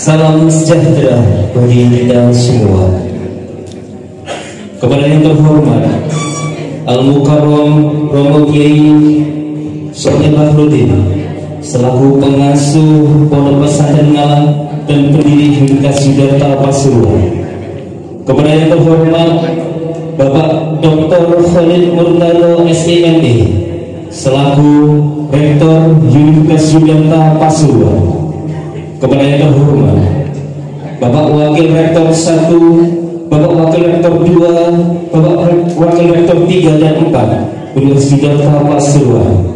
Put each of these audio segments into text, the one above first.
Salam sejahtera bagi kita semua. Kepada yang terhormat Al-Mukarram Romo Kiai Sholeh Bahrudin selaku pengasuh Pondok Pesantren Ngalang dan pendiri Universitas Yudharta Pasuruan. Kepada yang terhormat Bapak Dr. Khalid Murtado SIMD selaku Rektor Universitas Yudharta Pasuruan. Kepada yang terhormat Bapak Wakil Rektor 1, Bapak Wakil Rektor 2, Bapak Wakil Rektor 3 dan 4 Universitas Yudharta Pasuruan.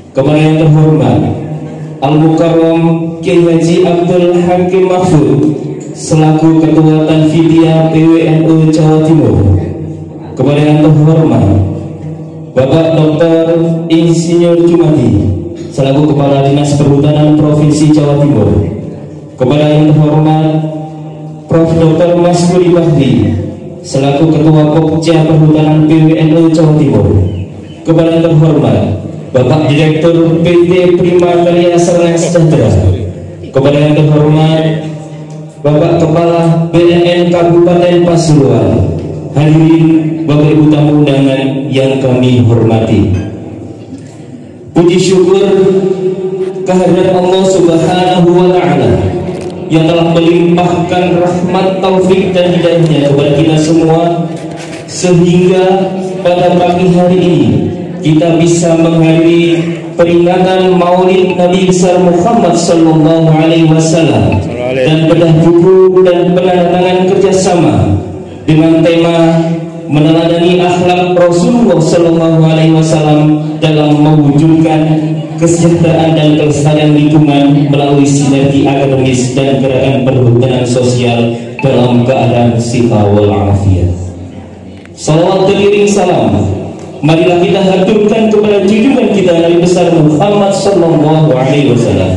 Kepada yang terhormat Al-Mukarram Kiai Haji Abdul Hakim Mahfud selaku Ketua Tanfidiyah PWNU Jawa Timur. Kepada yang terhormat Bapak Dr. Insinyur Jumadi selaku Kepala Dinas Perhutanan Provinsi Jawa Timur. Kepada yang terhormat Prof. Dr. Masburi Bahri selaku Ketua Pokja Perhutanan PWNU Jawa Timur. Kepada yang terhormat Bapak Direktur PT Prima Karya Sarana Sejahtera. Kepada yang terhormat Bapak Kepala BNN Kabupaten Pasuruan. Hadirin Bapak Ibu tamu undangan yang kami hormati, puji syukur kehadirat Allah Subhanahu wa Ta'ala yang telah melimpahkan rahmat, taufik dan hidayahnya kepada kita semua, sehingga pada pagi hari ini kita bisa menghadiri peringatan Maulid Nabi besar Muhammad Sallallahu Alaihi Wasallam dan bedah buku dan penandatangan kerjasama dengan tema meneladani akhlak Rasulullah Sallallahu Alaihi Wasallam dalam mewujudkan kesejahteraan dan kelestarian lingkungan melalui sinergi akademis dan gerakan perhutanan sosial dalam keadaan siha wal afiat. Salawat beriring salam, marilah kita haturkan kepada junjungan kita Nabi besar Muhammad Sallallahu Alaihi Wasallam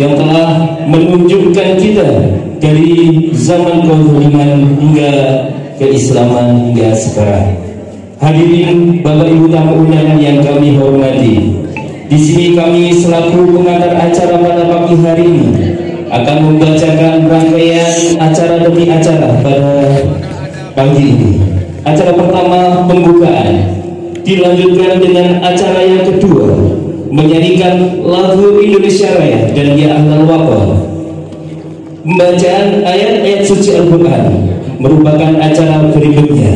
yang telah menunjukkan kita dari zaman kehumanan hingga keislaman hingga sekarang. Hadirin Bapak Ibu tamu undangan yang kami hormati, di sini kami selaku pengantar acara pada pagi hari ini akan membacakan rangkaian acara demi acara pada pagi ini. Acara pertama pembukaan, dilanjutkan dengan acara yang kedua menyanyikan lagu Indonesia Raya dan Ya Ahlal Waqar. Pembacaan ayat-ayat suci Al-Quran merupakan acara berikutnya.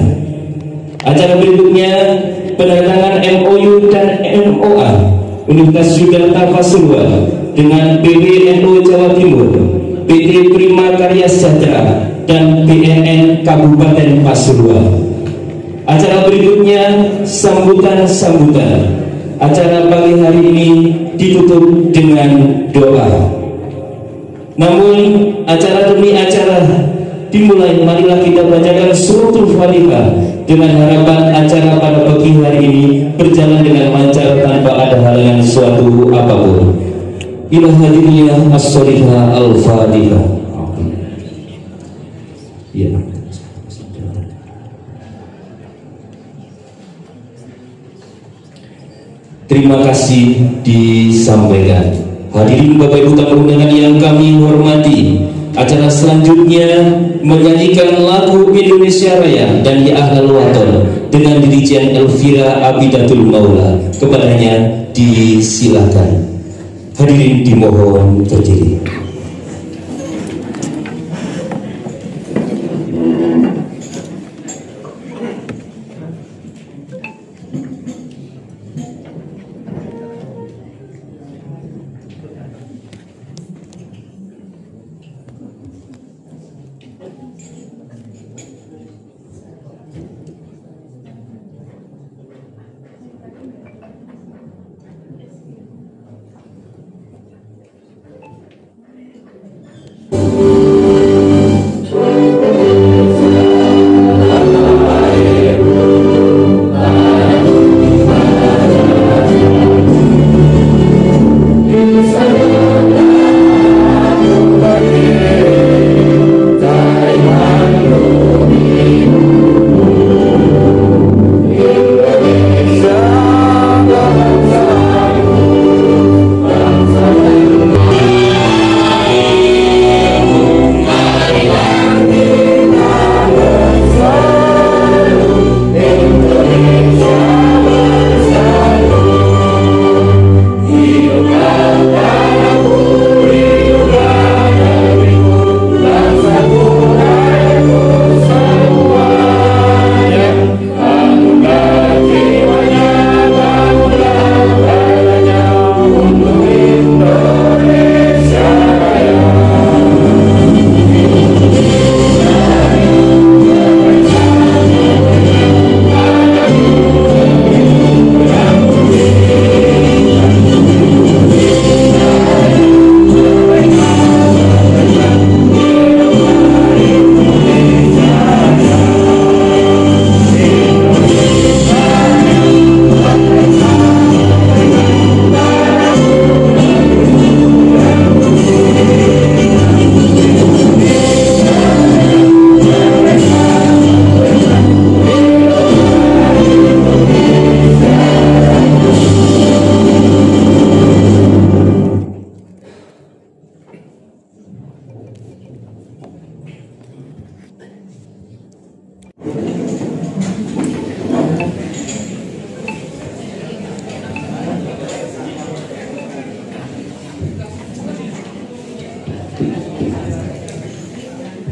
Acara berikutnya penandatangan MOU dan MOA Universitas Yudharta Pasuruan dengan PWNU Jawa Timur, PT Prima Karya Sejahtera dan BNN Kabupaten Pasuruan. Acara berikutnya sambutan-sambutan. Acara pagi hari ini ditutup dengan doa. Namun acara demi acara dimulai, marilah kita bacakan suratul Fatihah dengan harapan acara pada pagi hari ini berjalan dengan lancar tanpa ada halangan suatu apapun. Ila hadiriyah as-solihah al-Fatihah. Ya. Terima kasih disampaikan. Hadirin Bapak Ibu tamu undangan yang kami hormati, acara selanjutnya menyanyikan lagu Indonesia Raya dan Ya Ahlal Waqar dengan dirijen Elvira Abidatul Maula. Kepadanya disilakan. Hadirin dimohon berdiri.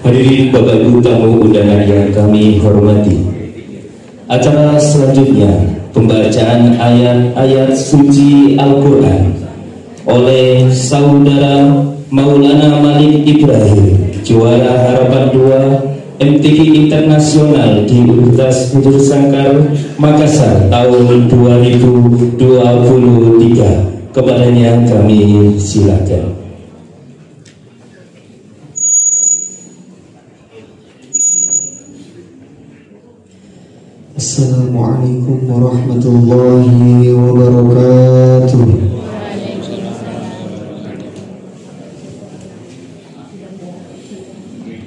Hadirin Bapak Ibu tamu undangan yang kami hormati, acara selanjutnya pembacaan ayat-ayat suci Al-Quran oleh Saudara Maulana Malik Ibrahim, juara harapan 2 MTQ Internasional di Universitas Budur Sangkar Makassar tahun 2023. Kepadanya kami silakan. Assalamualaikum warahmatullahi wabarakatuh.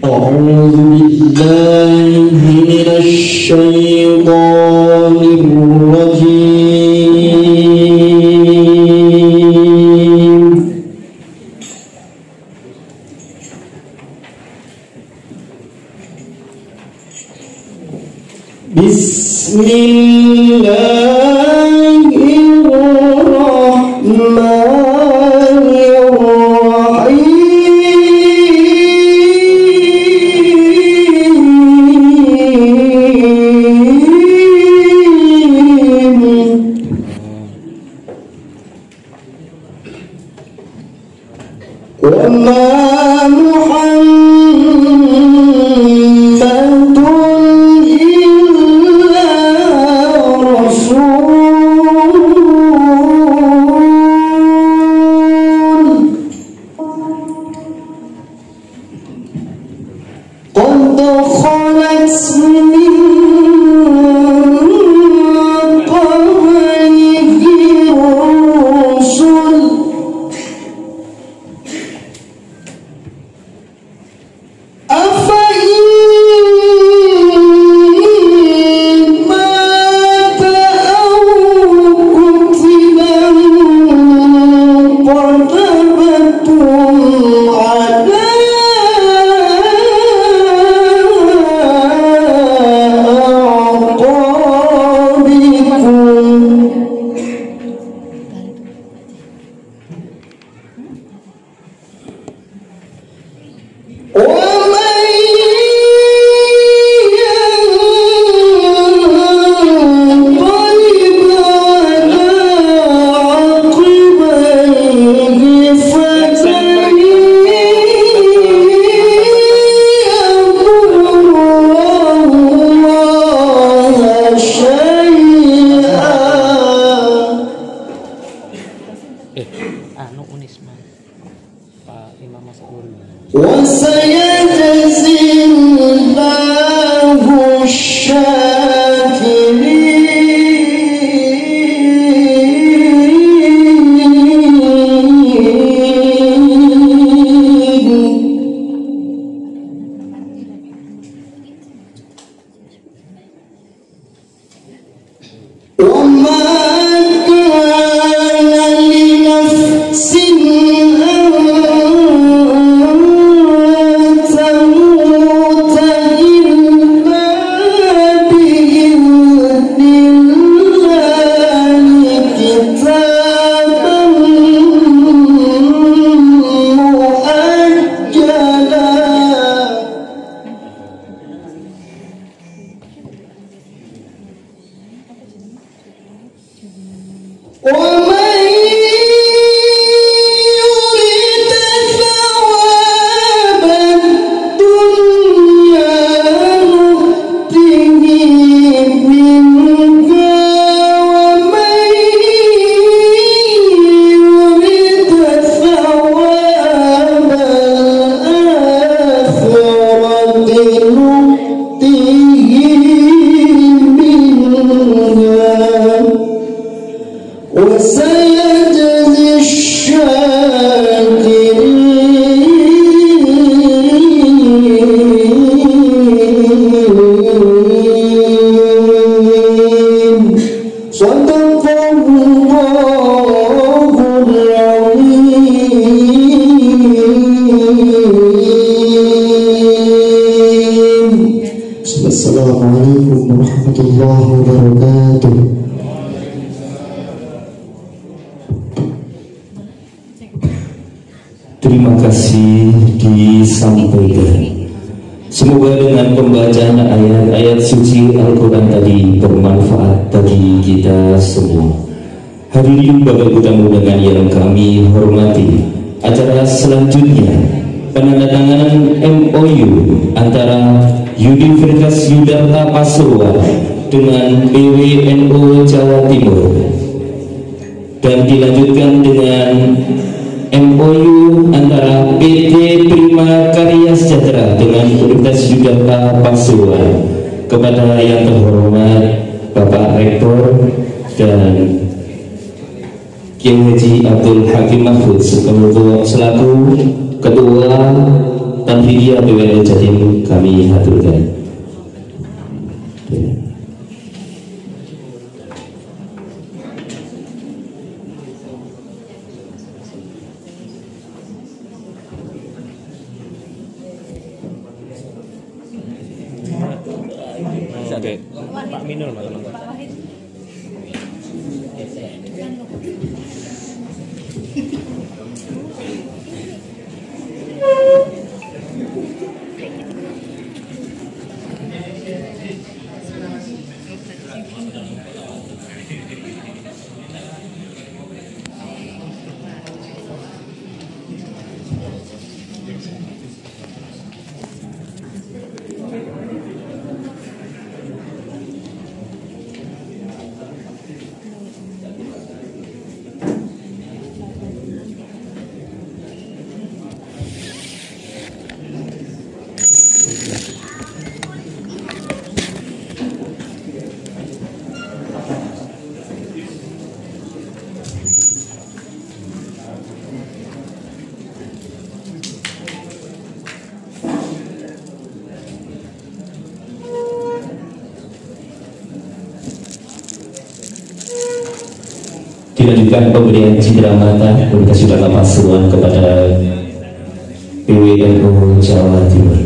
A'udzu billahi minasy syaithanir rajim. Unisma Pak Imam Mas'ul wa sayajzillahu syakirin. Assalamualaikum warahmatullahi wabarakatuh. Terima kasih disampaikan Semoga dengan pembacaan ayat-ayat suci Al-Quran tadi bermanfaat bagi kita semua. Hadirin Bapak Ibu tamu dengan yang kami hormati, acara selanjutnya penandatanganan MOU antara Universitas Yudharta Pasuruan dengan PWNU Jawa Timur, dan dilanjutkan dengan MOU antara PT Prima Karya Sejahtera dengan Universitas Yudharta Pasuruan. Kepada yang terhormat Bapak Rektor dan Kiai Haji Abdul Hakim Mahfud selaku Ketua Tanfidiyah PWNU Jatim kami haturkan. Oke, Pak Minul malam. Dilanjutkan pemberian cindera mata Universitas Yudharta Pasuruan kepada PWNU Jawa Timur.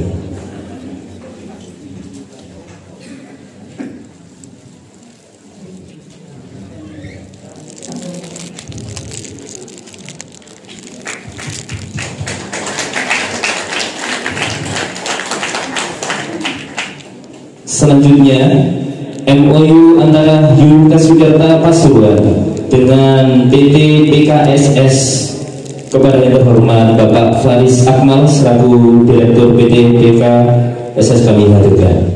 Selanjutnya MOU antara Universitas Yudharta Pasuruan dengan PT PKSS. Kepada yang terhormat Bapak Faris Akmal selaku Direktur PT PKSS kami haturkan.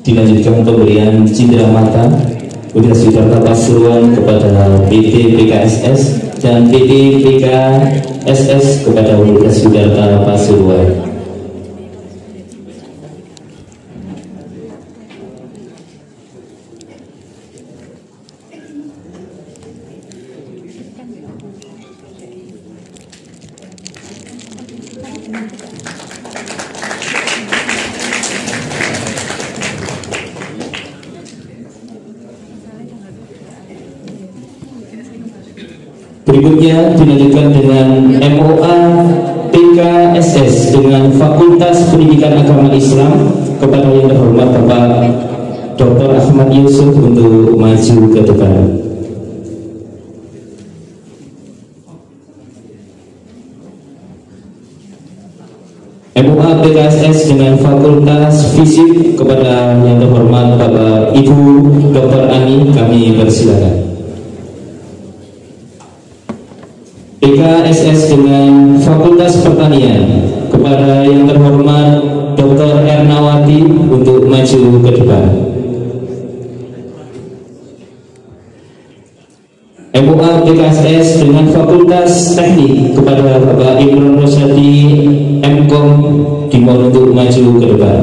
Dilanjutkan pemberian cindera mata Universitas Yudharta Pasuruan kepada PT PKSS dan PT PKSS kepada Universitas Yudharta Pasuruan. Berikutnya dilanjutkan dengan MOA PKSS dengan Fakultas Pendidikan Agama Islam kepada yang terhormat Bapak Dr. Ahmad Yusuf untuk maju ke depan. MOA PKSS dengan Fakultas Fisik kepada yang terhormat Bapak Ibu Dr. Ani kami persilakan. PKSS dengan Fakultas Pertanian kepada yang terhormat Dr. Ernawati untuk maju ke depan. MUA PKSS dengan Fakultas Teknik kepada Bapak Imron Rosyadi MKom dimohon untuk maju ke depan.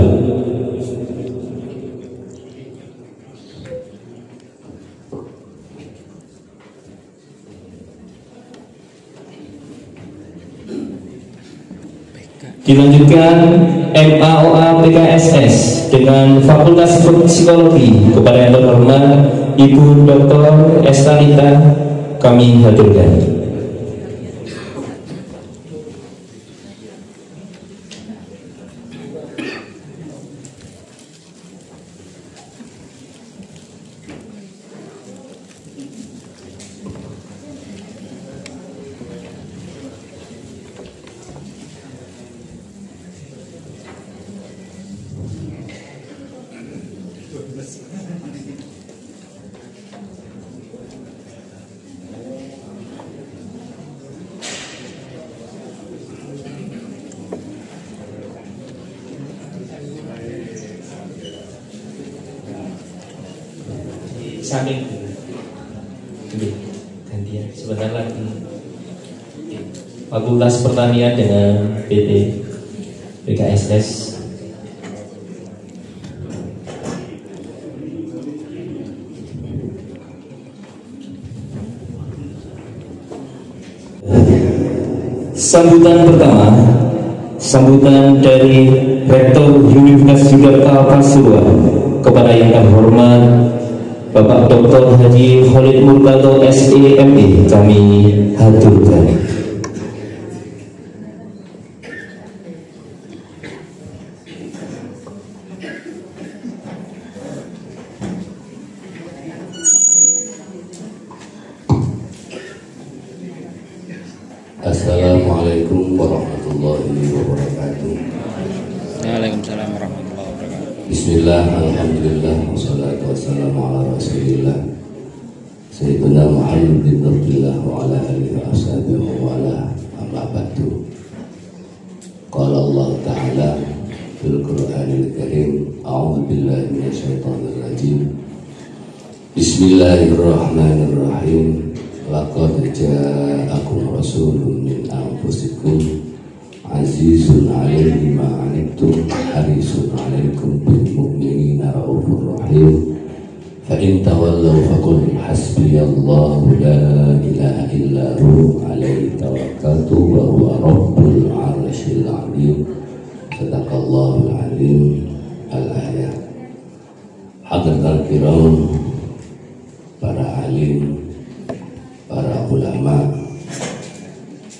Dilanjutkan MAOA PKSS dengan Fakultas Psikologi kepada yang terhormat Ibu Dr. Estanita kami haturkan. Samping gantian sebentar lagi. Fakultas Pertanian dengan PT PKSS. Sambutan pertama, sambutan dari Rektor Universitas Yogyakarta Pasuruan kepada yang terhormat Bapak Dr. Haji Khalid Murtado SEME kami haturkan. Assalamualaikum warahmatullahi wabarakatuh. Waalaikumsalam warahmatullahi wabarakatuh. Bismillah, alhamdulillah, wassalatu wassalamu ala rasulillah Sayyidina Muhammad bin Abdullah wa ala alihi wa ashabihi wa ala amma ba'du. Qala Allah Ta'ala fil Qur'anil Karim, a'udzu billahi minasyaitonir rajim. Bismillahirrahmanirrahim. Laqad ja'akum rasulun min anfusikum azizun 'alaihi ma 'anittum harisun 'alaikum bil mu'minina raufur rahim. Fa in tawallaw faqul hasbiyallahu la ilaha illa hu 'alaihi tawakkaltu wa huwa rabbul 'arsyil 'azim. Sadaqallahul 'azim. Al-ayat. Hadirin kiram, para alim, para ulama,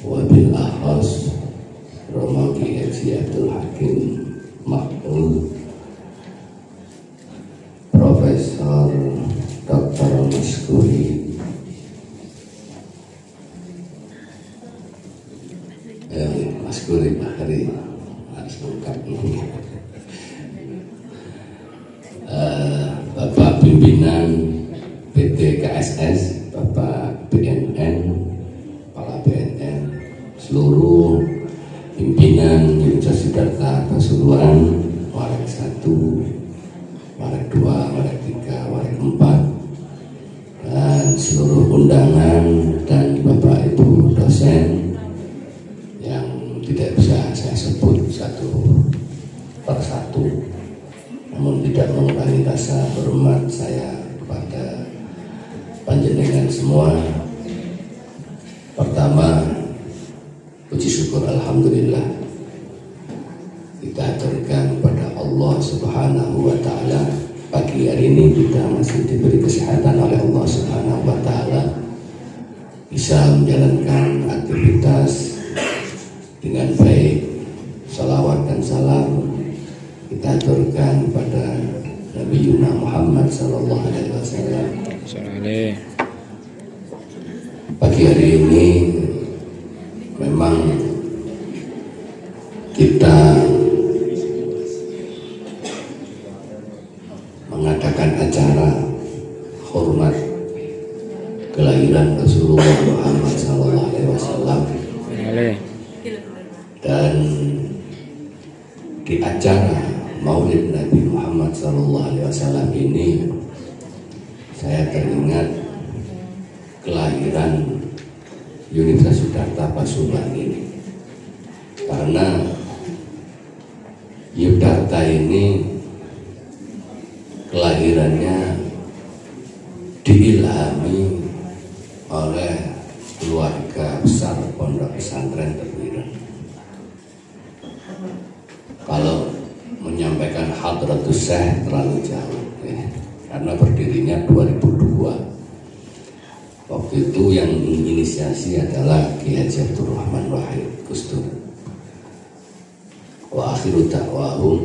wabil akhas Romo Kiai Abdul Hakim Makmul, Profesor Dr. Maskuri, Maskuri Bahari, Bapak Pimpinan PT KSS, Bapak BNN, Kepala BNN, seluruh pimpinan Universitas Siddhartha Pasuruan, Warek 1, Warek 2, Warek 3, Warek 4, dan seluruh undangan dan Bapak Ibu dosen yang tidak bisa saya sebut satu persatu, namun tidak mengurangi rasa hormat saya kepada panjenengan semua. Pertama, puji syukur alhamdulillah kita aturkan kepada Allah Subhanahu wa taala. Pagi hari ini kita masih diberi kesehatan oleh Allah Subhanahu wa taala, bisa menjalankan aktivitas dengan baik. Salawat dan salam kita aturkan kepada Nabi Yuna Muhammad sallallahu alaihi wasallam. Pagi hari ini memang kita mengadakan acara hormat kelahiran kelahiran Rasulullah Muhammad SAW. Dan di acara Maulid Nabi Muhammad SAW ini saya teringat kelahiran Universitas Siddhartha Pasuruan ini, karena Siddhartha ini kelahirannya diilhami oleh keluarga besar Pondok Pesantren Tebuireng. Kalau menyampaikan Hadratus Syekh terlalu jauh ya, karena berdirinya 2002. Waktu itu yang menginisiasi adalah Ki Haji Abdul Rahman Wahid Gus Dur. Wa akhiru da'wahum,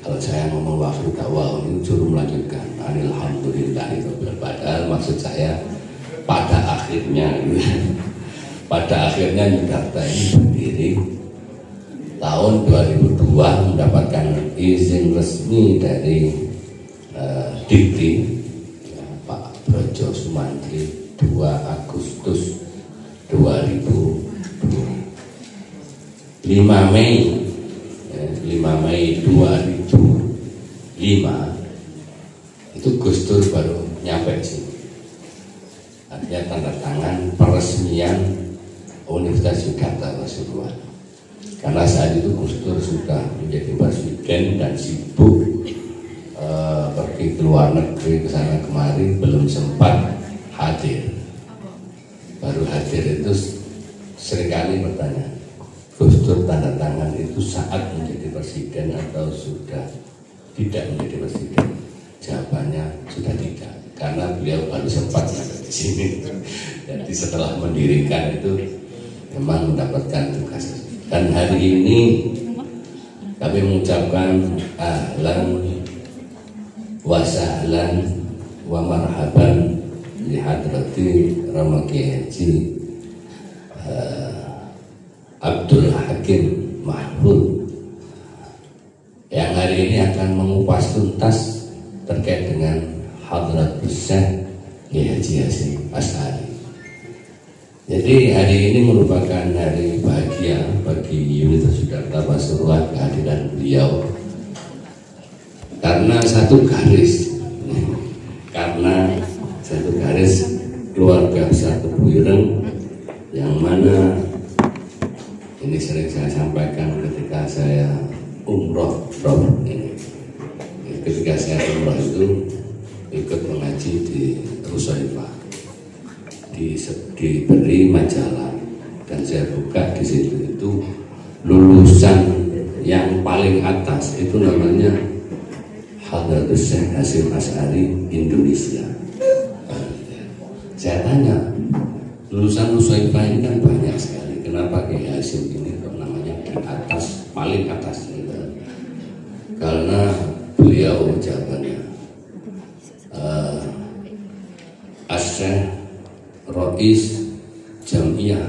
kalau saya ngomong wa akhiru da'wahum ini juru melanjutkan alhamdulillah, itu padahal maksud saya pada akhirnya Siddhartha ini berdiri tahun 2002, mendapatkan izin resmi dari Dikti Pak Brojo Sumantri 2 Agustus 2002. 5 Mei 2005 itu Gus Dur baru nyampe sini. Artinya tanda tangan peresmian Universitas Siddhartha Pasuruan. Karena saat itu Gus Dur sudah menjadi presiden dan sibuk pergi ke luar negeri, ke sana kemari, belum sempat hadir. Baru hadir itu seringkali bertanya, Gus Dur tanda tangan itu saat menjadi presiden atau sudah tidak menjadi presiden? Jawabannya sudah tidak, karena beliau baru sempat ada di sini. Jadi setelah mendirikan itu memang mendapatkan tugas. Dan hari ini kami mengucapkan ahlan wa sahlan wa marhaban li hadrati Rama Kiai Haji Abdul Hakim Mahfud, yang hari ini akan mengupas tuntas terkait dengan Hadratus Syekh Kiai Haji Hasyim Asy'ari. Jadi hari ini merupakan hari bahagia bagi Universitas Siddhartha Pasuruan, kehadiran beliau, karena satu garis keluarga besar Tebuireng, yang mana ini sering saya sampaikan ketika saya umroh ini. Ketika saya umroh itu ikut mengaji di Rusaifah, diberi majalah, dan saya buka di situ itu lulusan yang paling atas itu namanya Hadratus Syekh Hasyim Asy'ari Indonesia. Saya tanya, lulusan Rusaifah ini kan banyak sekali, kenapa Kiai Hasyim ini kok namanya di atas, paling atas gitu? Karena beliau jawabannya As-Syekh Rais Jam'iyah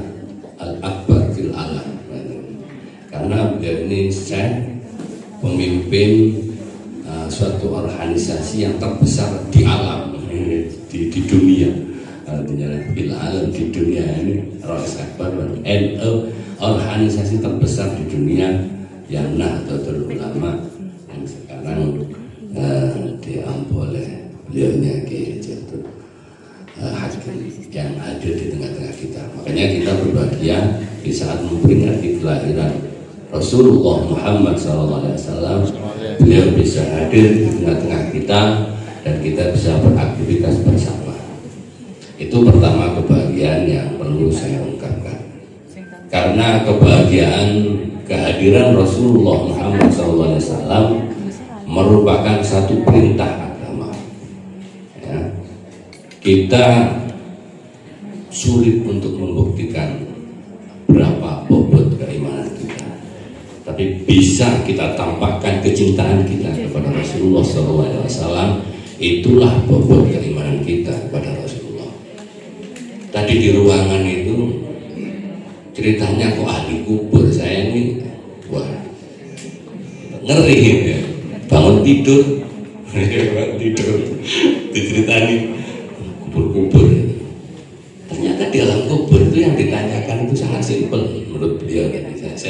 Al-Akbar fil Alam, karena beliau ini Syekh pemimpin suatu organisasi yang terbesar di alam, di dunia, artinya fil alam, di dunia ini Rais Akbar, organisasi terbesar di dunia yang Nahdlatul Ulama yang sekarang diambil oleh beliaunya Kiai Haji Hakim yang hadir di tengah-tengah kita. Makanya kita berbahagia di saat memperingati kelahiran Rasulullah Muhammad SAW, beliau bisa hadir di tengah-tengah kita dan kita bisa beraktivitas bersama. Itu pertama kebahagiaan yang perlu saya ungkapkan, karena kebahagiaan kehadiran Rasulullah Muhammad SAW merupakan satu perintah agama ya. Kita sulit untuk membuktikan berapa bobot keimanan kita, tapi bisa kita tampakkan kecintaan kita kepada Rasulullah SAW. Itulah bobot keimanan kita kepada Rasulullah. Tadi di ruangan itu ceritanya kok ahli kubur, saya ini wah ngeri ya. Bangun tidur diceritani kubur-kubur.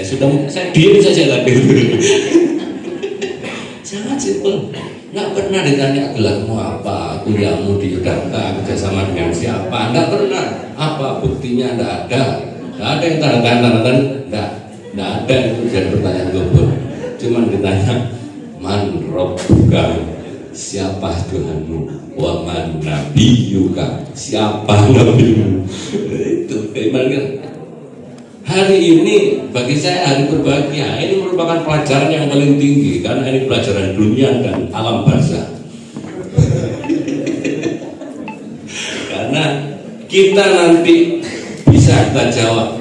saya diam saja tadi. Sangat simpel. Nggak pernah ditanya gelarmu apa, kuliahmu di Yogyakarta, kerjasama dengan siapa. Nggak pernah. Apa buktinya? Nggak ada. Nggak ada yang tanda-tanda. Nggak ada itu jadi pertanyaan gubernur. Cuman ditanya man rabbuka, siapa Tuhanmu, wa man nabiyuka, siapa nabimu. Itu gimana? Hari ini bagi saya hari berbahagia. Ini merupakan pelajaran yang paling tinggi karena ini pelajaran dunia dan alam barzah. Karena kita nanti bisa kita jawab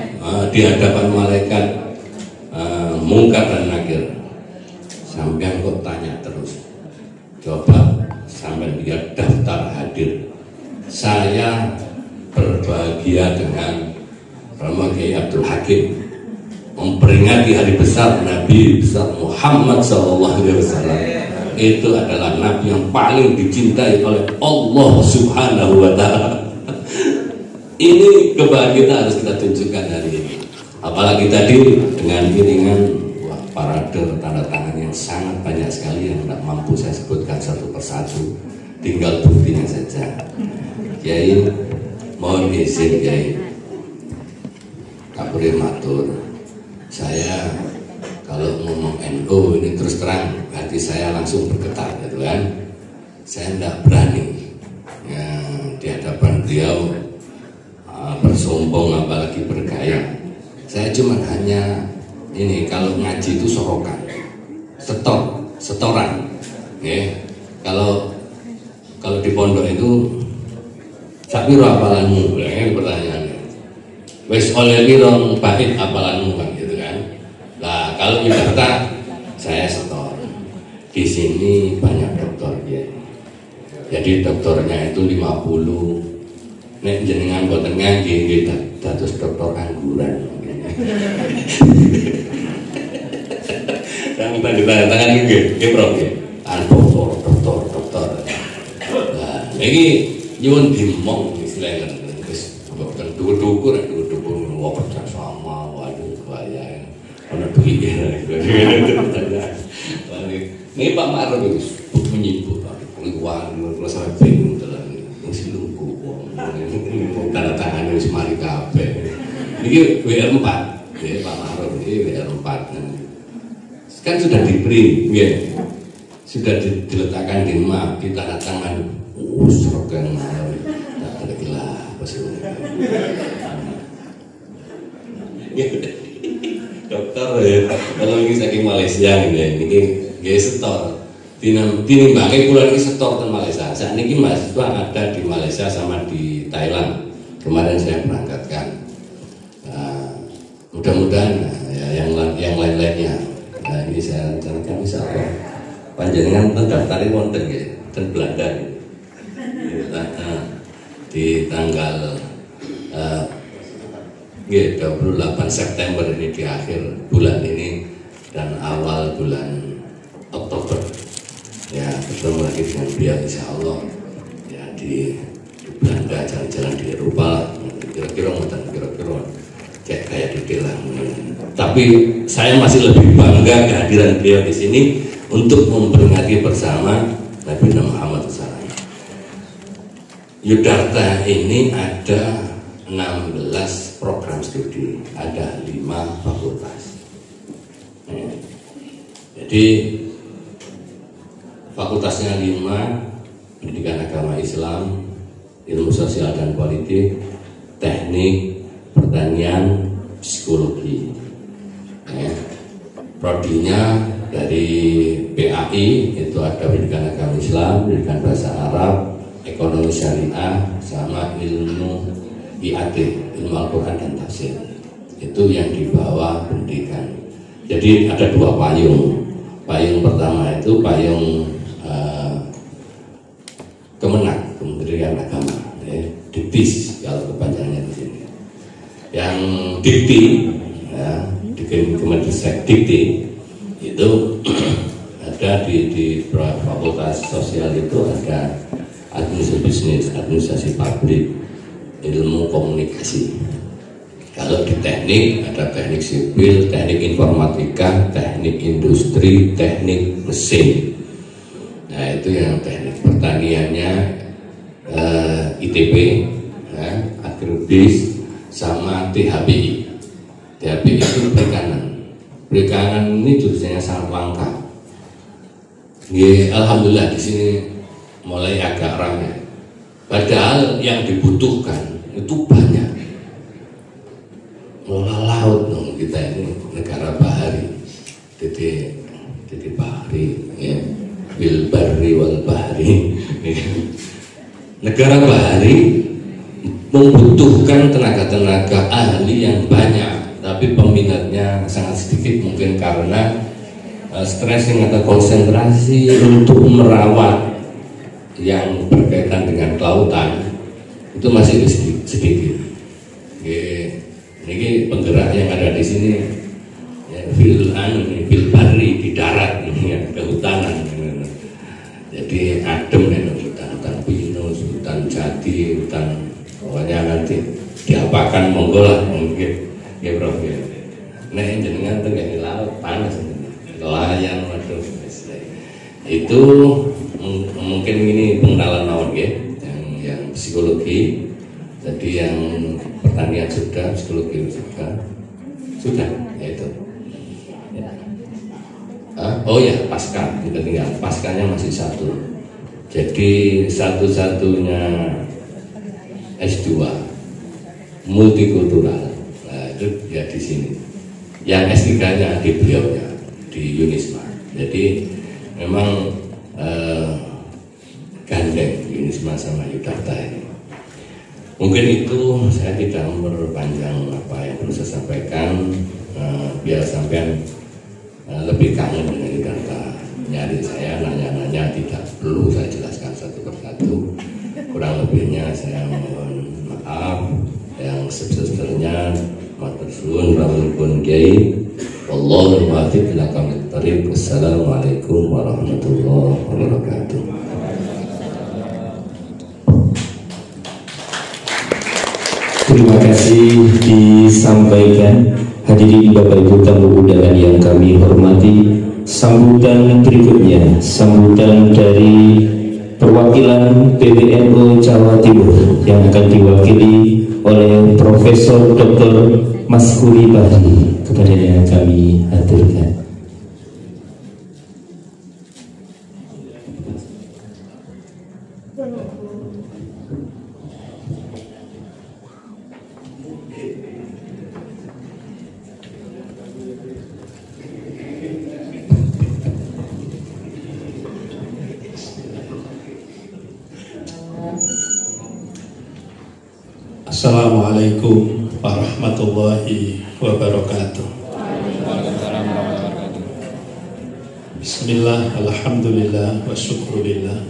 di hadapan malaikat Mungkar dan Nakir. Sampai kok tanya terus. Coba sampai lihat daftar hadir. Saya berbahagia dengan Rama Kiai Abdul Hakim memperingati hari besar Nabi besar Muhammad SAW. Itu adalah Nabi yang paling dicintai oleh Allah Subhanahu wa Ta'ala. Ini kebahagiaan harus kita tunjukkan hari ini. Apalagi tadi dengan iringan parade tanda tangan yang sangat banyak sekali yang tidak mampu saya sebutkan satu persatu, tinggal buktinya saja. Kiai, mohon izin Kiai. Kapolri matur, saya kalau ngomong NU ini terus terang hati saya langsung bergetar gitu kan. Saya tidak berani ya, di hadapan beliau bersombong apalagi bergaya. Saya cuma hanya ini kalau ngaji itu sorokan, setoran ya. Kalau di pondok itu sapiro apalanmu ya, pertanyaannya. Wes oleh pirong bait apalanmu kan gitu kan. Nah kalau di Jakarta saya setor. Di sini banyak dokter ya. Jadi dokternya itu 50. Nek jenengan boten ngangge dados dokter angguran. Yang tadi tangan nggih, nggih Prof. Dokter. Nah, iki nyuwun dimong istilahnya. Dukur kerja sama, waduh kaya, karena duitnya, ini Pak Ma'ruf itu menyibuk, keluar, kalau sampai bingung telah masih lugu, tanda tangan harus mari kafe. Ini WR4, ya Pak Ma'ruf ini WR4, kan sudah diberi, ya, sudah diletakkan di map, di tanda tangan, seragam tak tergila. Dokter ya, kalau ini saking Malaysia ini setor. Tinimbangke kula iki setor teng Malaysia. Saat ini mahasiswa ada di Malaysia sama di Thailand. Kemarin saya berangkatkan. Mudah-mudahan ya, yang lain-lainnya. Nah ini saya rencanakan bisa apa? Panjenengan mendaftarin wonten nggih ten Belanda. Di tanggal 28 September ini di akhir bulan ini dan awal bulan Oktober ya ketemu lagi dengan beliau insya Allah ya di Belanda, jalan-jalan di Eropa kira-kira cek kayak detail lah. Tapi saya masih lebih bangga kehadiran beliau di sini untuk memperingati bersama Nabi Muhammad SAW. Yogyakarta ini ada 16 program studi, ada 5 fakultas. Jadi fakultasnya 5, pendidikan agama Islam, ilmu sosial dan politik, teknik, pertanian, psikologi. Prodinya dari PAI itu ada pendidikan agama Islam, pendidikan bahasa Arab, ekonomi syariah, sama ilmu IAT, ilmu Al-Quran dan tafsir. Itu yang di bawah pendidikan. Jadi ada 2 payung. Payung pertama itu payung Kemenak, Kementerian Agama, Diktis kalau kepanjangannya di sini. Yang Dikti, ya, Kemendikbud Dikti itu ada di fakultas sosial itu ada administrasi bisnis, administrasi publik, ilmu komunikasi. Kalau di teknik ada teknik sipil, teknik informatika, teknik industri, teknik mesin. Nah itu yang teknik pertaniannya ITB, Agribis, sama THBI. THBI itu perikanan. Perikanan ini jurusannya sangat langka. Alhamdulillah di sini mulai agak ramai. Padahal yang dibutuhkan itu banyak. Mengelola laut dong, kita ini negara bahari. Jadi bahari, ya. Bil barri wal bahri. Negara bahari membutuhkan tenaga-tenaga ahli yang banyak, tapi peminatnya sangat sedikit, mungkin karena stressing atau konsentrasi untuk merawat yang berkaitan dengan kelautan itu masih sedikit. Ini penggerak yang ada di sini, ya, fil barri, di darat, ya, kehutanan. Jadi adem ya, hutan pinus, hutan jati, hutan pokoknya nanti diapakan monggo lah mungkin, ya bro. Nah jenengan tuh kayak di laut panas, nelayan, waduh. Itu mungkin ini pengenalan naon ya, yang psikologi. Jadi yang pertanian sudah, psikologi sudah, ya itu. Ya. Oh ya, pasca kita tinggal, paskanya masih satu. Jadi satu-satunya S2 multikultural. Nah, itu ya di sini. Yang S3-nya di beliaunya di Unisma. Jadi memang gandeng Unisma sama Yudharta ini. Mungkin itu saya tidak memperpanjang apa yang perlu saya sampaikan, biar sampean lebih kangen dengan Yudharta. Nyari saya, nanya-nanya, tidak perlu saya jelaskan satu persatu. Kurang lebihnya saya mohon maaf, yang sebesarnya matur suwun rawuhipun Kiai. Wallahu muwaffiq ila aqwamit thoriq. Wassalamualaikum warahmatullahi wabarakatuh. Terima kasih disampaikan hadirin Bapak Ibu tamu undangan yang kami hormati. Sambutan berikutnya, sambutan dari perwakilan PBNU Jawa Timur yang akan diwakili oleh Profesor Dr. Maskuri Bahri, kepadanya kami haturkan. Assalamualaikum warahmatullahi wabarakatuh. Bismillah, alhamdulillah, wa syukurillah,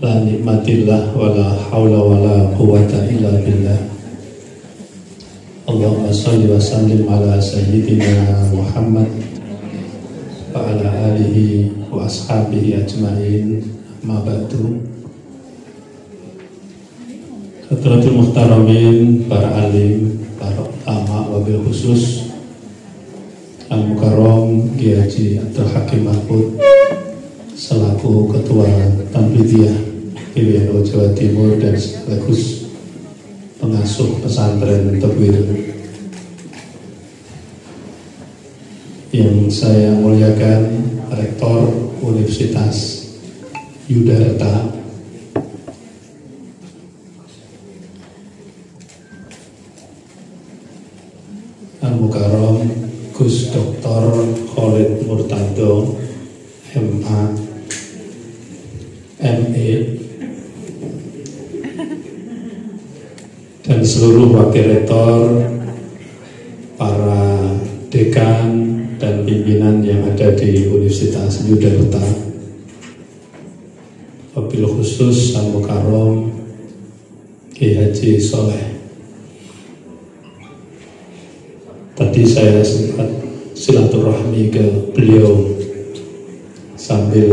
la nikmatillah, wa la hawla wa la quwata illa billah. Allahumma salli wa sallim ala sayyidina Muhammad wa ala alihi wa ashabihi ajma'in, amma ba'du. Hadratul Muhtaramin, para alim, para ulama, wabil khusus Al-Mukarram Kiai Haji Abdul Hakim Mahfud selaku Ketua Tanfidiyah PBNU Jawa Timur dan sekaligus pengasuh pesantren Tebwir yang saya muliakan, Rektor Universitas Yudharta, Al-Mukarram Gus Dr. Khalid Murtado MA ME dan seluruh wakil rektor, para dekan dan pimpinan yang ada di Universitas Yudharta, wabil khusus Al-Mukarram Kiai Haji Soleh. Tadi saya sempat silaturahmi ke beliau sambil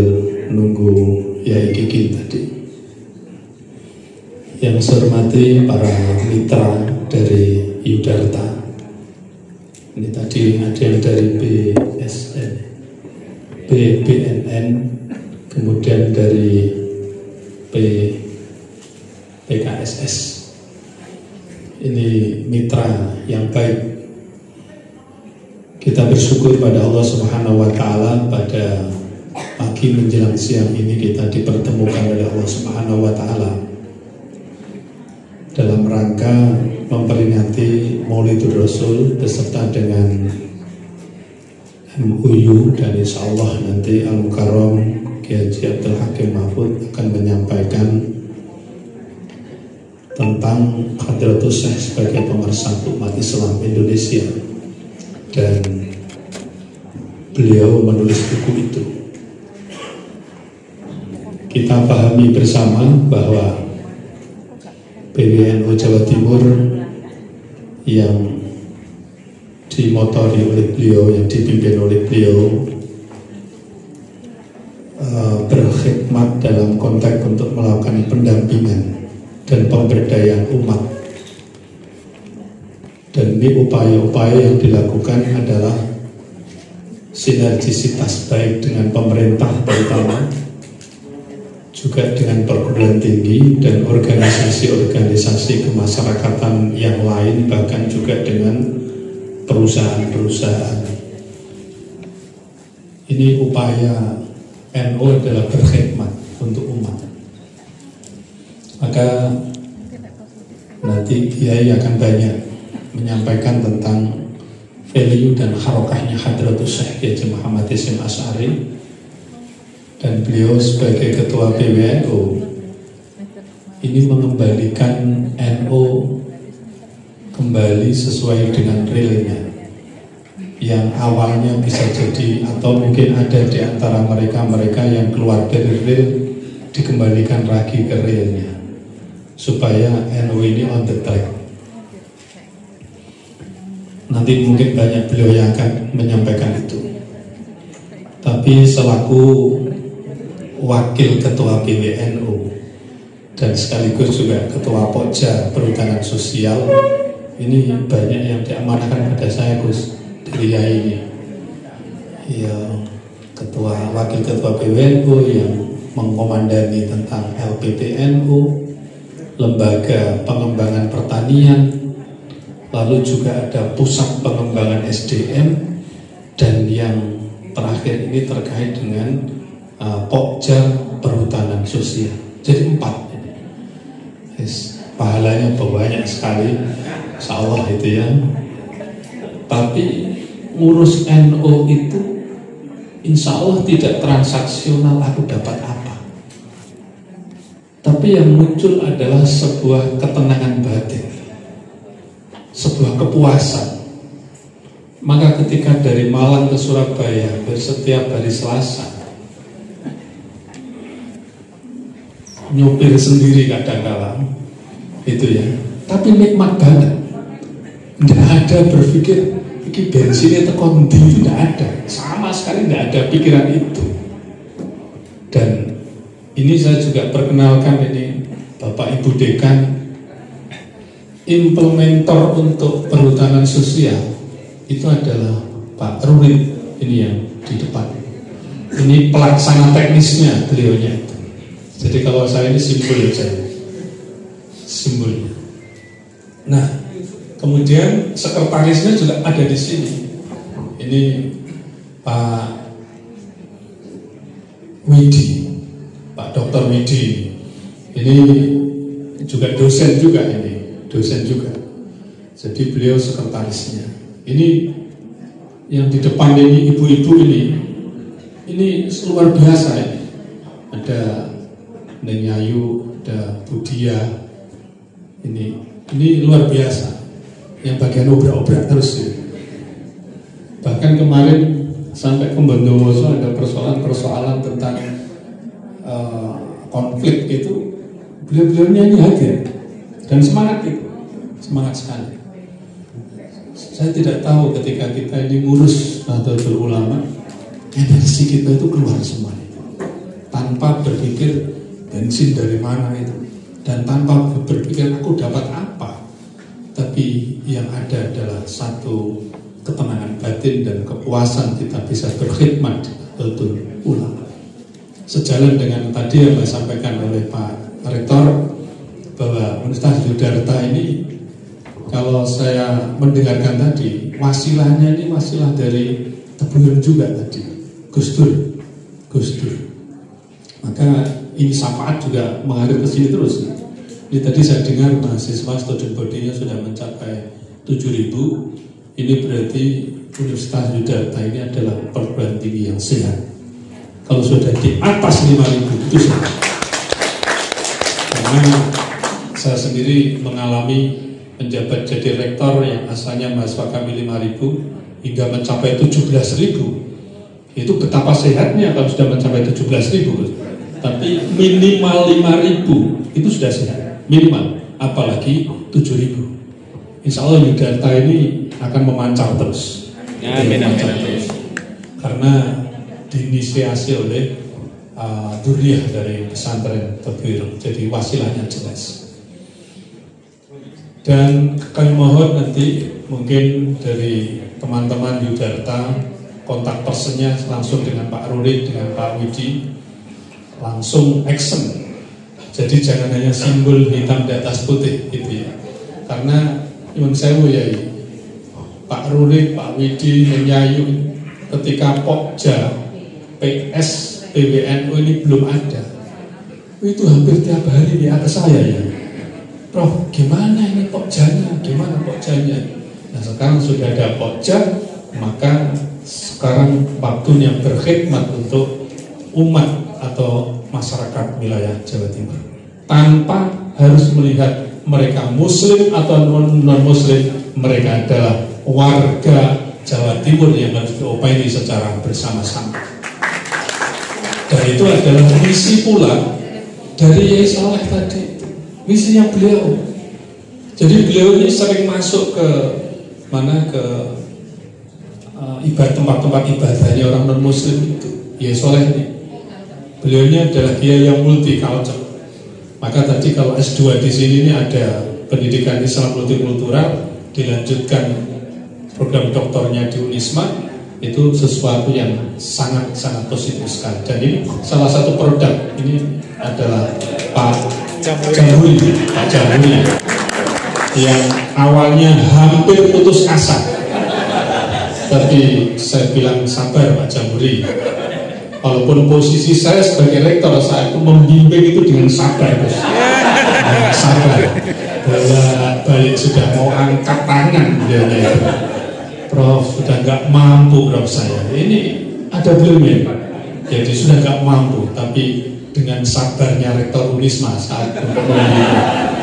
nunggu Yai Kiki tadi. Yang saya hormati para mitra dari Yudarta. Ini tadi ada yang dari BNN, kemudian dari PKSS. Ini mitra yang baik. Kita bersyukur pada Allah Subhanahu wa Ta'ala, pada pagi menjelang siang ini kita dipertemukan oleh Allah Subhanahu wa Ta'ala dalam rangka memperingati Maulidul Rasul beserta dengan MUU, dan insya Allah nanti Al-Mukarram Kiai Haji Abdul Hakim Mahfud akan menyampaikan tentang Hadratus Syekh sebagai pemersatu umat Islam Indonesia, dan beliau menulis buku itu. Kita pahami bersama bahwa PBNU Jawa Timur yang dimotori oleh beliau, yang dipimpin oleh beliau, berkhidmat dalam konteks untuk melakukan pendampingan dan pemberdayaan umat. Dan ini upaya-upaya yang dilakukan adalah sinergisitas baik dengan pemerintah terutama, juga dengan perguruan tinggi dan organisasi-organisasi kemasyarakatan yang lain, bahkan juga dengan perusahaan-perusahaan. Ini upaya NU adalah berkhidmat untuk umat. Maka nanti Kiai akan banyak menyampaikan tentang value dan harokahnya Hadratus Syekh Haji Muhammad Hashim Asy'ari, dan beliau sebagai ketua PBNU ini mengembalikan NU kembali sesuai dengan realnya, yang awalnya bisa jadi atau mungkin ada di antara mereka yang keluar dari real dikembalikan lagi ke realnya supaya NU ini on the track. Nanti mungkin banyak beliau yang akan menyampaikan itu. Tapi selaku wakil ketua PBNU dan sekaligus juga ketua Pokja Perhutanan Sosial, ini banyak yang diamanahkan pada saya, Gus, dari Yai ini. Ya, wakil ketua PBNU yang mengkomandani tentang LPPNU, lembaga pengembangan pertanian, lalu juga ada pusat pengembangan SDM, dan yang terakhir ini terkait dengan Pokja Perhutanan Sosial. Jadi 4 ini. Pahalanya banyak sekali, insya Allah itu ya. Tapi ngurus NU itu insya Allah tidak transaksional aku dapat apa, tapi yang muncul adalah sebuah ketenangan batin, sebuah kepuasan. Maka ketika dari Malang ke Surabaya setiap hari Selasa, nyopir sendiri kadang-kadang itu ya, tapi nikmat banget. Tidak ada berpikir ini bensinnya tekon di, itu tidak ada, sama sekali tidak ada pikiran itu. Dan ini saya juga perkenalkan ini Bapak Ibu Dekan, implementer untuk perhutanan sosial itu adalah Pak Rurid, ini yang di depan. Ini pelaksana teknisnya beliaunya itu. Jadi kalau saya ini simbol saja, simbolnya. Nah, kemudian sekretarisnya juga ada di sini. Ini Pak Widi, Pak Dr. Widi. Ini juga dosen juga ini, dosen juga. Jadi beliau sekretarisnya. Ini yang di depan ini ibu-ibu ini luar biasa ini. Ada Neng Ayu, ada Budia. Ini luar biasa. Yang bagian obrak-obrak terus ya. Bahkan kemarin sampai ke Bondowoso ada persoalan-persoalan tentang konflik itu, beliau nyanyi hadir dan semangat itu, semangat sekali. Saya tidak tahu ketika kita ini ngurus Nahdlatul Ulama, energi kita itu keluar semua tanpa berpikir bensin dari mana itu, dan tanpa berpikir aku dapat apa. Tapi tapi yang ada adalah satu ketenangan batin dan kepuasan kita bisa berkhidmat betul ulama. Sejalan dengan tadi yang disampaikan oleh Pak Rektor bahwa Universitas Yudharta ini, kalau saya mendengarkan tadi, wasilahnya ini wasilah dari Tebuireng juga tadi, Gus Dur. Maka ini syafaat juga mengalir ke sini terus. Ini tadi saya dengar mahasiswa student body-nya sudah mencapai 7.000. Ini berarti Universitas Yudharta ini adalah perguruan tinggi yang sehat. Kalau sudah di atas 5.000 itu sehat. Karena saya sendiri mengalami menjabat jadi rektor yang asalnya mahasiswa kami 5.000 hingga mencapai 17.000. Itu betapa sehatnya kalau sudah mencapai 17.000. Tapi minimal 5.000 itu sudah sehat, minimal, apalagi 7.000. Insya Allah Yudharta ini akan memancar terus. Terus. Karena diinisiasi oleh Duriah dari pesantren Tebuireng, jadi wasilahnya jelas. Dan kami mohon nanti mungkin dari teman-teman Yudharta kontak personnya langsung dengan Pak Rurik, dengan Pak Widi, langsung action. Jadi jangan hanya simbol hitam di atas putih gitu ya. Karena Nyuwun sewu ya, Pak Rurik, Pak Widi menyayu ketika Pokja PS PBNU ini belum ada. Itu hampir tiap hari di atas saya ya. Prof, gimana ini Pokjanya? Gimana Pokjanya? Nah sekarang sudah ada Pokja, maka sekarang waktunya berkhidmat untuk umat atau masyarakat wilayah Jawa Timur tanpa harus melihat mereka muslim atau non-muslim. Mereka adalah warga Jawa Timur yang harus diupayakan secara bersama-sama. Dan itu adalah misi pula dari Yai Saleh tadi, misinya beliau. Jadi beliau ini sering masuk ke mana, ke tempat-tempat ibadahnya orang non-muslim itu. Yai Saleh ini, beliau ini adalah kiai yang multi culture. Maka tadi kalau S2 di sini ini ada pendidikan Islam multikultural, dilanjutkan program doktornya di Unisma, itu sesuatu yang sangat-sangat positif sekali. Dan ini salah satu produk, ini adalah Pak Jamhuri, yang awalnya hampir putus asa, tapi saya bilang sabar Pak Jamhuri. Walaupun posisi saya sebagai rektor saat itu membimbing itu dengan sabar, sabar. Balik sudah mau angkat tangan dia, Prof sudah nggak mampu Prof saya. Ini ada beliau, jadi sudah nggak mampu, tapi dengan sabarnya rektor Unisma saat itu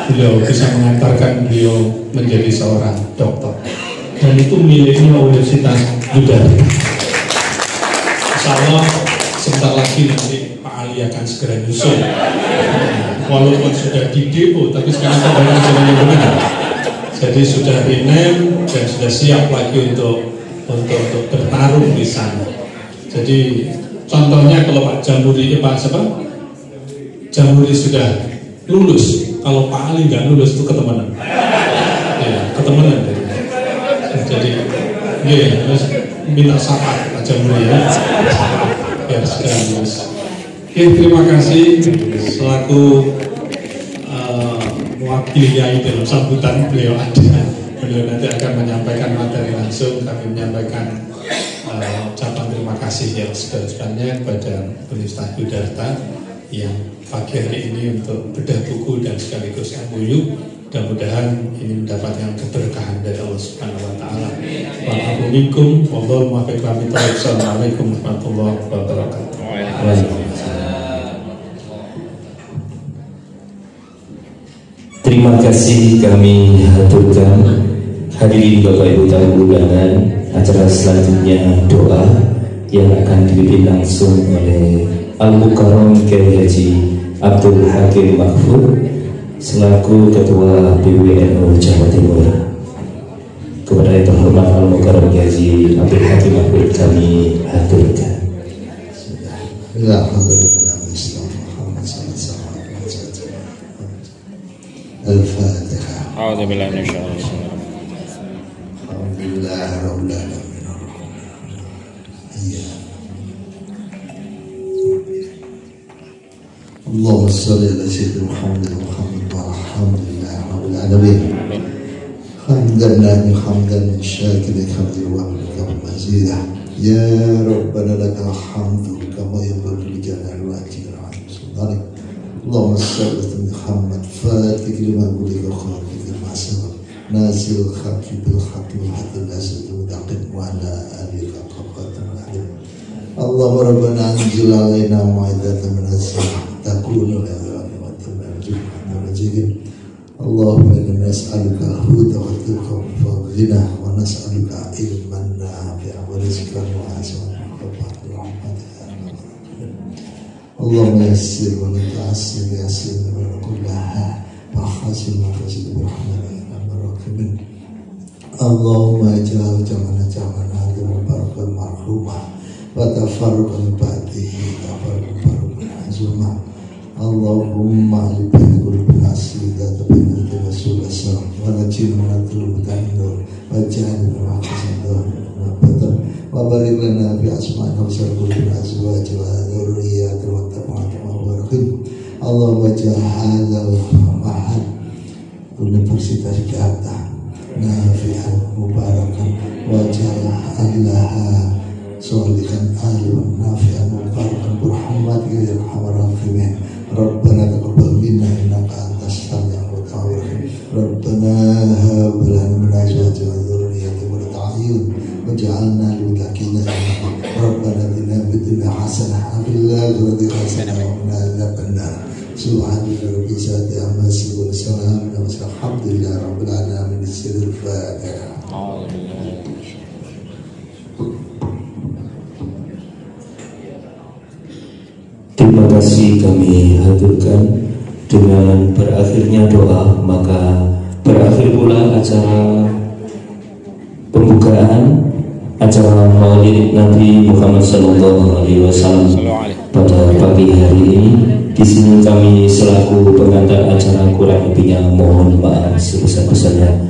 beliau bisa mengantarkan beliau menjadi seorang dokter. Dan itu miliknya Universitas Yudharta. Insya Allah sebentar lagi nanti Pak Ali akan segera nyusul. Walaupun sudah di DO, tapi sekarang sedang jalan yang benar. Jadi sudah dinem dan sudah siap lagi untuk bertarung di sana. Jadi contohnya kalau Pak Jamhuri, Pak siapa? Jamhuri sudah lulus, kalau Pak Ali nggak lulus itu ketemenan. Ya, ketemenan. Jadi, ya, minta syafaat Pak Jamhuri ya. Biar segera lulus. Oke, terima kasih selaku mewakili Yai dalam sambutan beliau ada. Beliau nanti akan menyampaikan materi langsung. Kami menyampaikan ucapan terima kasih yang sebesar-besarnya kepada Universitas Yudharta yang pagi hari ini untuk bedah buku dan sekaligus MOU. Mudah-mudahan ini mendapatkan keberkahan dari Allah Subhanahu wa taala. Waalaikumsalam warahmatullahi wabarakatuh. Assalamualaikum warahmatullahi wabarakatuh. Terima kasih kami haturkan. Hadirin Bapak Ibu tamu undangan, acara selanjutnya doa yang akan dipimpin langsung oleh Al-Mukarram Kiai Haji Abdul Hakim Mahfud selaku Ketua PBNU Jawa Timur. Kepada yang terhormat Al-Mukarram Kiai Haji Abdul Hakim Mahfud kami haturkan. Alhamdulillah. Al-Fatihah. A'udzubillahi minasyaitonir rajim. اللهم صل على سيدنا محمد والحمد لله رب العالمين حمدا لله حمدا شاكرا حمدا وحمدا مزيدا يا ربنا لك الحمد كما ينبغي لجلال وجهك العظيم سلطانك اللهم صل على محمد فاتك لما قلت وخاتك لما سبق ناصر الحق بالحق والحق الاسد المتقن وعلى اله وصحبه وسلم اللهم ربنا انزل علينا موعظة من السماء تكون لنا ونجيب اللهم انا نسالك الهدى والتقى والغنى ونسالك علما نافعا ورزقا واسعا اللهم يسر ولا تعسر يسر لنا كلها وحسن وفسد برحمتك يا ارحم الراحمين اللهم اجعل جمعنا جمعنا مباركا مرحوما وتفرقا من بعده تفرقا معزوما اللهم لبين قلوبنا السيدة بين رسول الله ونجينا من الظلمات إلى النور واجعلنا من أحسن الدار وبارك لنا في أسمائنا وسر قلوبنا أزواجنا وذرياتنا واتقنا وبارك اللهم اجعل هذا المعهد Universitas Jakarta nafi'an mubarakan waj'al ahlaha sholihan alim nafi'an mubarakan berhormat ya arhamar rahimin Rabbana taqabbal minna innaka antas samiul alim Rabbana hab lana min azwajina wa dhurriyyatina qurrata a'yun waj'alna lil muttaqina imama Rabbana atina fid dunya hasanah wa fil akhirati hasanah wa qina adzaban nar Subhanallah rabbil izzati amma yasifun salamun alhamdulillahi rabbil alamin sirrul Fatihah. Terima kasih kami haturkan. Dengan berakhirnya doa maka berakhir pula acara pembukaan acara Maulid Nabi Muhammad SAW pada pagi hari ini. Di sini kami selaku pengantar acara kurang lebihnya mohon maaf sebesar-besarnya.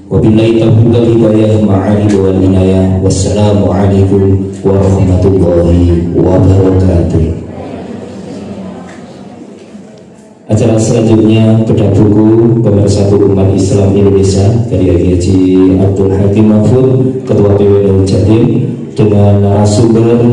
Wabillahi taufiq wal hidayah ma'ali wal inayah. Wassalamualaikum warahmatullahi wabarakatuh. Acara selanjutnya bedah buku Pemersatu Umat Islam Indonesia dari Haji Abdul Hakim Mahfud, Ketua PWNU Jatim, dengan narasumber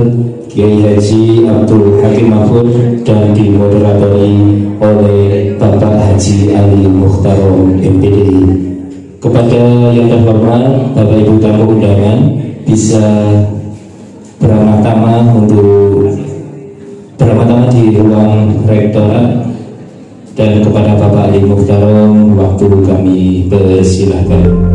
Kiai Haji Abdul Hakim Mahfud dan dimoderatori oleh Bapak Haji Ali Mukhtarom MPDI. Kepada yang terhormat Bapak Ibu tamu undangan bisa beramah-tamah di ruang rektorat, dan kepada Bapak Ali Mukhtarom waktu kami persilahkan.